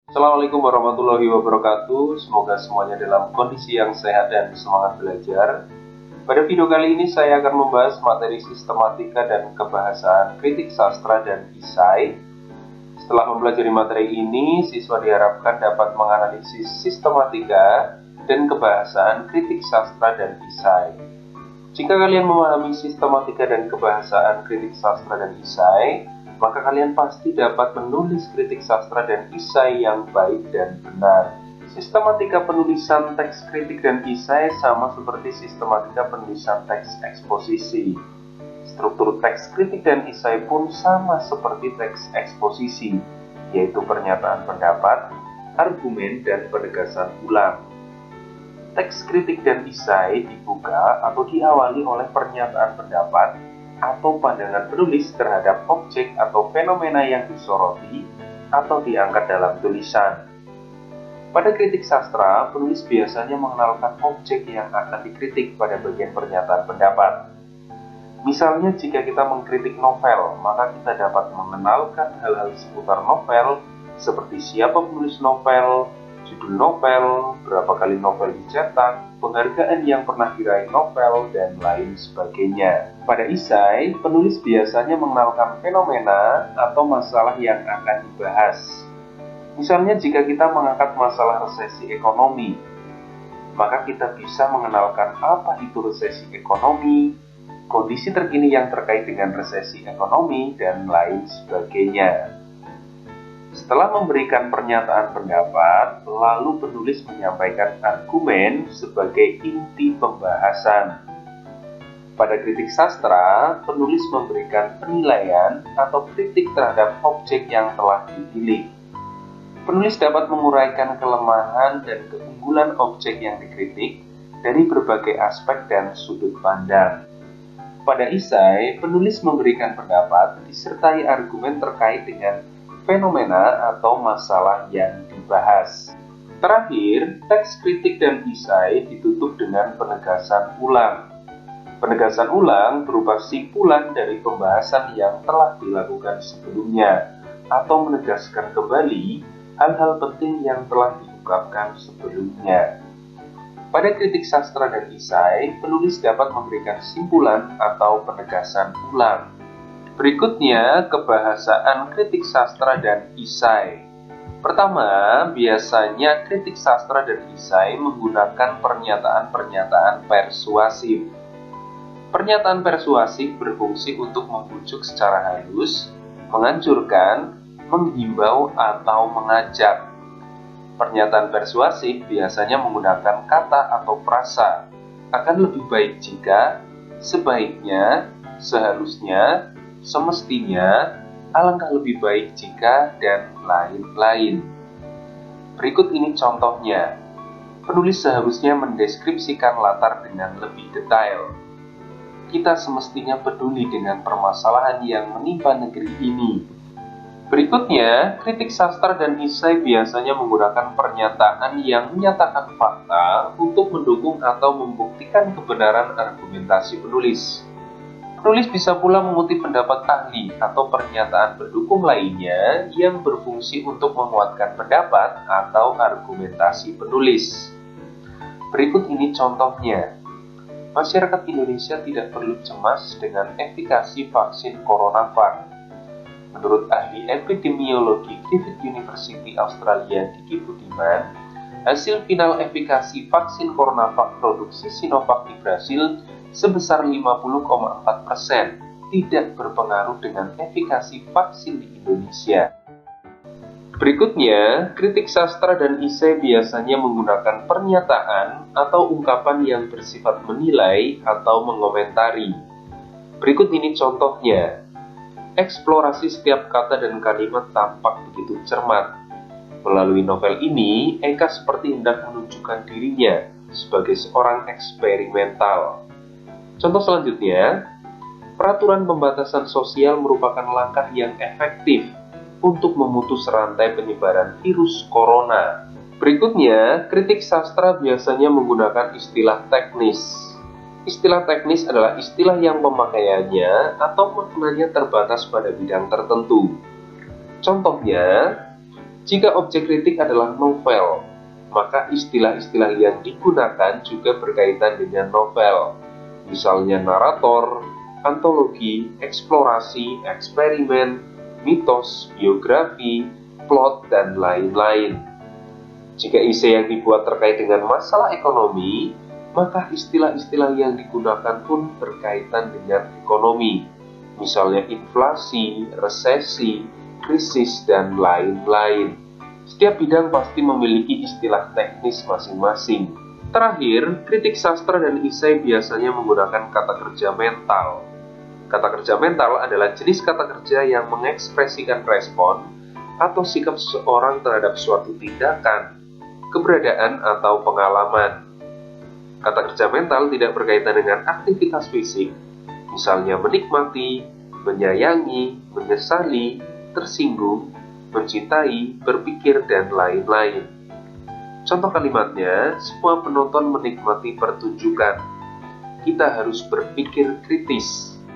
Assalamualaikum warahmatullahi wabarakatuh. Semoga semuanya dalam kondisi yang sehat dan semangat belajar. Pada video kali ini saya akan membahas materi sistematika dan kebahasaan kritik sastra dan esai. Setelah mempelajari materi ini, siswa diharapkan dapat menganalisis sistematika dan kebahasaan kritik sastra dan esai. Jika kalian memahami sistematika dan kebahasaan kritik sastra dan esai, maka kalian pasti dapat menulis kritik sastra dan esai yang baik dan benar. Sistematika penulisan teks kritik dan esai sama seperti sistematika penulisan teks eksposisi. Struktur teks kritik dan esai pun sama seperti teks eksposisi, yaitu pernyataan pendapat, argumen, dan penegasan ulang. Teks kritik dan esai dibuka atau diawali oleh pernyataan pendapat atau pandangan penulis terhadap objek atau fenomena yang disoroti atau diangkat dalam tulisan. Pada kritik sastra, penulis biasanya mengenalkan objek yang akan dikritik pada bagian pernyataan pendapat. Misalnya, jika kita mengkritik novel, maka kita dapat mengenalkan hal-hal seputar novel, seperti siapa penulis novel, judul novel, berapa kali novel dicetak, penghargaan yang pernah diraih novel, dan lain sebagainya. Pada esai, penulis biasanya mengenalkan fenomena atau masalah yang akan dibahas. Misalnya, jika kita mengangkat masalah resesi ekonomi, maka kita bisa mengenalkan apa itu resesi ekonomi, kondisi terkini yang terkait dengan resesi ekonomi, dan lain sebagainya. Setelah memberikan pernyataan pendapat, lalu penulis menyampaikan argumen sebagai inti pembahasan. Pada kritik sastra, penulis memberikan penilaian atau kritik terhadap objek yang telah dipilih. Penulis dapat menguraikan kelemahan dan keunggulan objek yang dikritik dari berbagai aspek dan sudut pandang. Pada esai, penulis memberikan pendapat disertai argumen terkait dengan fenomena atau masalah yang dibahas. Terakhir, teks kritik dan esai ditutup dengan penegasan ulang. Penegasan ulang berupa simpulan dari pembahasan yang telah dilakukan sebelumnya atau menegaskan kembali hal-hal penting yang telah diungkapkan sebelumnya. Pada kritik sastra dan esai, penulis dapat memberikan simpulan atau penegasan ulang. Berikutnya, kebahasaan kritik sastra dan esai. Pertama, biasanya kritik sastra dan esai menggunakan pernyataan-pernyataan persuasif. Pernyataan persuasif berfungsi untuk membujuk secara halus, menganjurkan, menghimbau, atau mengajak. Pernyataan persuasif biasanya menggunakan kata atau frasa. Akan lebih baik jika, sebaiknya, seharusnya, semestinya, alangkah lebih baik jika, dan lain-lain. Berikut ini contohnya. Penulis seharusnya mendeskripsikan latar dengan lebih detail. Kita semestinya peduli dengan permasalahan yang menimpa negeri ini. Berikutnya, kritik sastra dan esai biasanya menggunakan pernyataan yang menyatakan fakta untuk mendukung atau membuktikan kebenaran argumentasi penulis. Penulis bisa pula mengutip pendapat ahli atau pernyataan pendukung lainnya yang berfungsi untuk menguatkan pendapat atau argumentasi penulis. Berikut ini contohnya. Masyarakat Indonesia tidak perlu cemas dengan efikasi vaksin CoronaVac. Menurut ahli epidemiologi Griffith University Australia Diki Budiman, hasil final efikasi vaksin CoronaVac produksi Sinovac di Brasil sebesar 50,4% tidak berpengaruh dengan efikasi vaksin di Indonesia. Berikutnya, kritik sastra dan esai biasanya menggunakan pernyataan atau ungkapan yang bersifat menilai atau mengomentari. Berikut ini contohnya. Eksplorasi setiap kata dan kalimat tampak begitu cermat. Melalui novel ini, Eka seperti hendak menunjukkan dirinya sebagai seorang eksperimental. Contoh selanjutnya, peraturan pembatasan sosial merupakan langkah yang efektif untuk memutus rantai penyebaran virus corona. Berikutnya, kritik sastra biasanya menggunakan istilah teknis. Istilah teknis adalah istilah yang pemakaiannya atau maknanya terbatas pada bidang tertentu. Contohnya, Jika objek kritik adalah novel, maka istilah-istilah yang digunakan juga berkaitan dengan novel. Misalnya narator, antologi, eksplorasi, eksperimen, mitos, biografi, plot, dan lain-lain. Jika esai yang dibuat terkait dengan masalah ekonomi, maka istilah-istilah yang digunakan pun berkaitan dengan ekonomi. Misalnya inflasi, resesi, krisis, dan lain-lain. Setiap bidang pasti memiliki istilah teknis masing-masing. Terakhir, kritik sastra dan esai biasanya menggunakan kata kerja mental. Kata kerja mental adalah jenis kata kerja yang mengekspresikan respon atau sikap seseorang terhadap suatu tindakan, keberadaan, atau pengalaman. Kata kerja mental tidak berkaitan dengan aktivitas fisik, misalnya menikmati, menyayangi, menyesali, tersinggung, mencintai, berpikir, dan lain-lain. Contoh kalimatnya, semua penonton menikmati pertunjukan. Kita harus berpikir kritis.